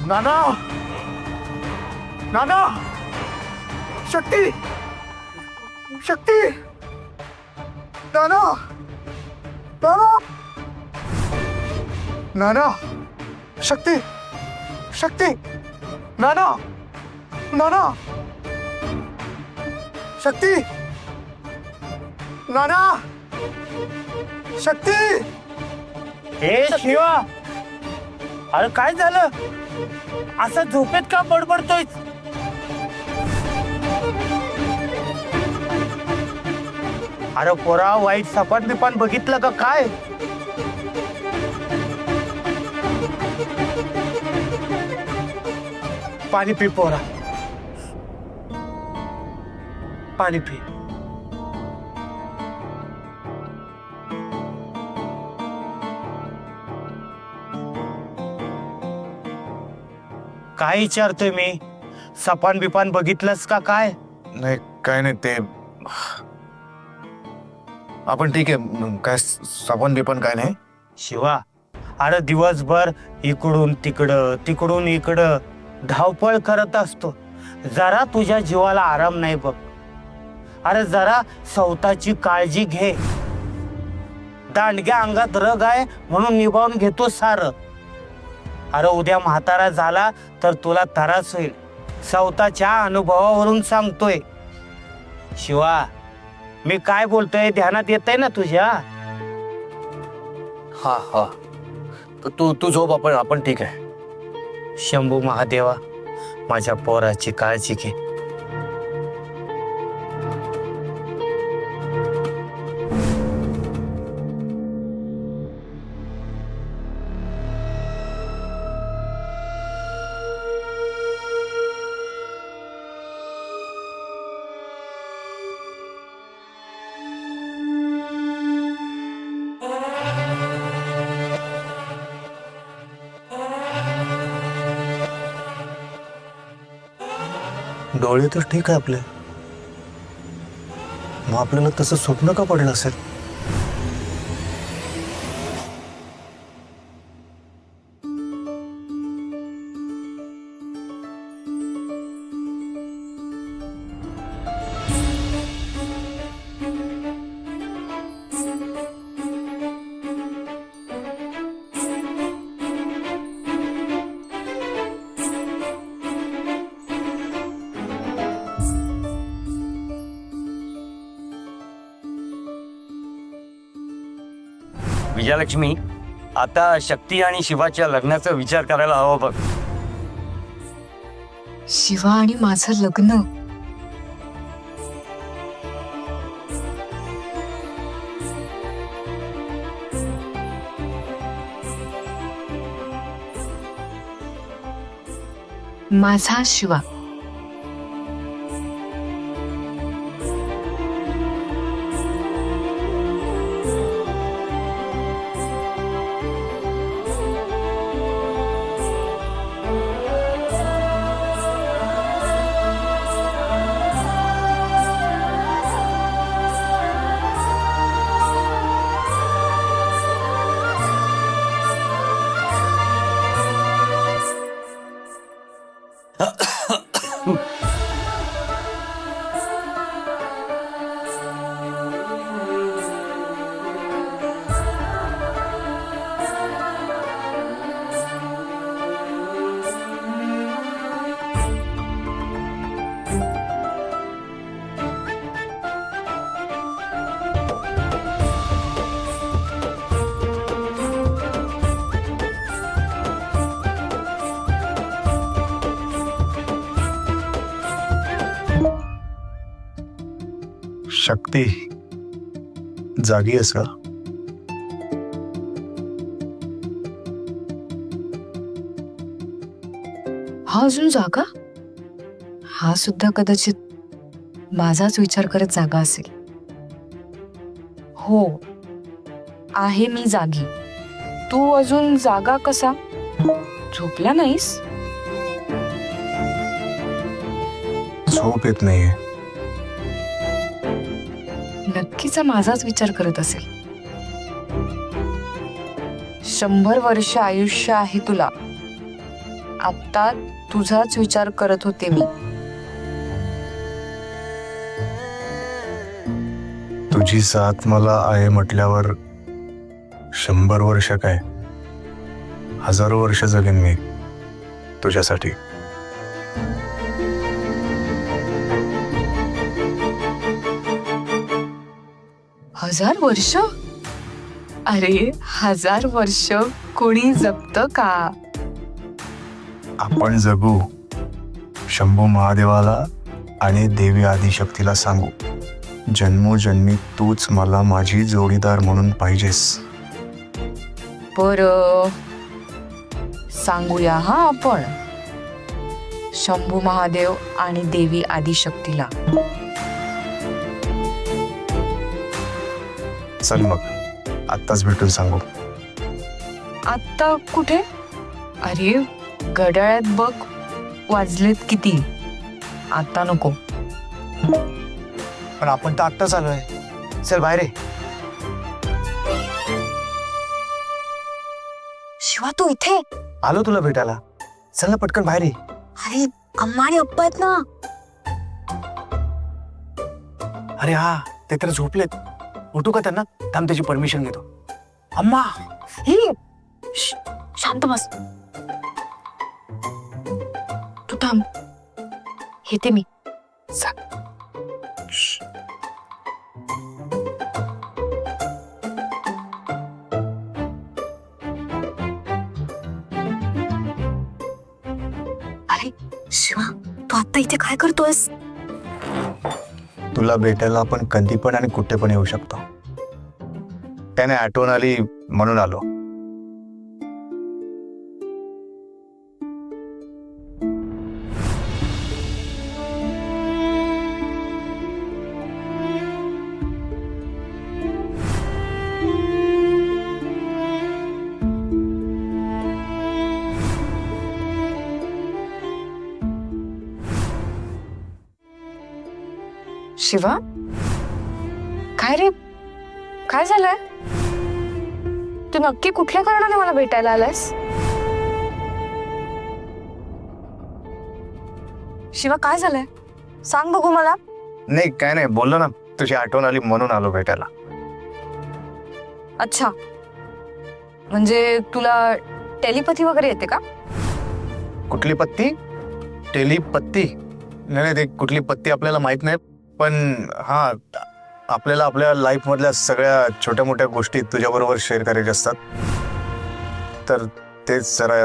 नाना नाना शक्ती शक्ती नाना नाना नाना शक्ती शक्ती नाना नाना शक्ती नाना शक्ती हे शिवा, अरे काय झालं? असं झोपेत का बडबडतोय? अरे पोरा, वाईट सपाट बिपान बघितलं का काय? पाणी पी पोरा, पाणी पी. काय विचारतोय मी? सपान बिपान बघितलंस का काय? नाही काय नाही ते आपण ठीक आहे काय साबण बिपण काय नाही. शिवा, अरे दिवसभर इकडून तिकडं तिकडून इकडं धावपळ करत असतो. जरा तुझ्या जीवाला आराम नाही बघ. अरे जरा स्वतःची काळजी घे. दांडग्या अंगात रग आहे म्हणून निभावून घेतो सारं. अरे उद्या म्हातारा झाला तर तुला त्रास होईल. स्वतःच्या अनुभवावरून सांगतोय. शिवा, मी काय बोलतोय ध्यानात येतंय ना तुझ्या? हा हा तू झोप आपण ठीक आहे. शंभू महादेवा, माझ्या पोराची काळजी घे. डोळे तर ठीक आहे आपले, मग आपल्याला तसं स्वप्न का पडलं असेल? विजयलक्ष्मी, आता शक्ती आणि शिवाच्या लग्नाचा विचार करायला हवा बघ. शिवा आणि माझं लग्न? माझा शिवा शक्ती, जागी आहेस का? हा अजून जागा? हा सुद्धा कदाचित माझाच विचार करत जागा असेल. हो, आहे मी जागी. तू अजून जागा कसा? झोपला नाहीस? झोप येत नाहीये. नक्कीच माझाच विचार करत असेल. 100 वर्ष आयुष्य आहे तुला. आता तुझाच विचार करत होते मी. तुझी साथ मला आहे म्हटल्यावर 100 वर्ष काय, 1000 वर्ष जगेन मी तुझ्यासाठी. हजार वर्ष? अरे 1000 वर्ष कोणी जगत का? आपण जगू. शंभू महादेवाला आणि देवी आदिशक्तीला सांगू, जन्मोजन्मी तूच मला माझी जोडीदार म्हणून पाहिजेस. बर, सांगूया हा आपण शंभू महादेव आणि देवी आदिशक्तीला. चल मग आत्ताच भेटून सांगू. आत्ता कुठे? अरे घड्याळात बघ, वाजलेत किती. आता नको. पण आपण तर आत्ताच आलोय. चल बाहेर ये. शिवा तू इथे? आलो तुला भेटायला. चल ना पटकन बाहेर ये. अरे अम्मा आणि अप्पा आहेत ना. अरे हा, ते तर झोपलेत. उठू का त्यांना? थांब, त्याची परमिशन घेतो. अम्मा. शांत बस. तू थांब, येते मी. अरे शिवा तू आता इथे काय करतोयस? तुला भेटायला आपण कधी पण आणि कुठे पण येऊ शकतो. त्याने आठवण आली म्हणून आलो. शिवा, काय रे, काय झालंय? तू नक्की कुठल्या कारणाने मला भेटायला आलायस? शिवा काय झालंय, सांग बघू मला. नाही काय नाही, बोललो ना तुझी आठवण आली म्हणून आलो भेटायला. अच्छा, म्हणजे तुला टेलिपॅथी वगैरे येते का? कुठली पत्ती? टेलीपत्ती? नाही ते कुठली पत्ती आपल्याला माहित नाही, पण हा, आपल्याला आपल्या लाईफ मधल्या सगळ्या छोट्या मोठ्या गोष्टी तुझ्या बरोबर शेअर करायच्या असतात, तर तेच जरा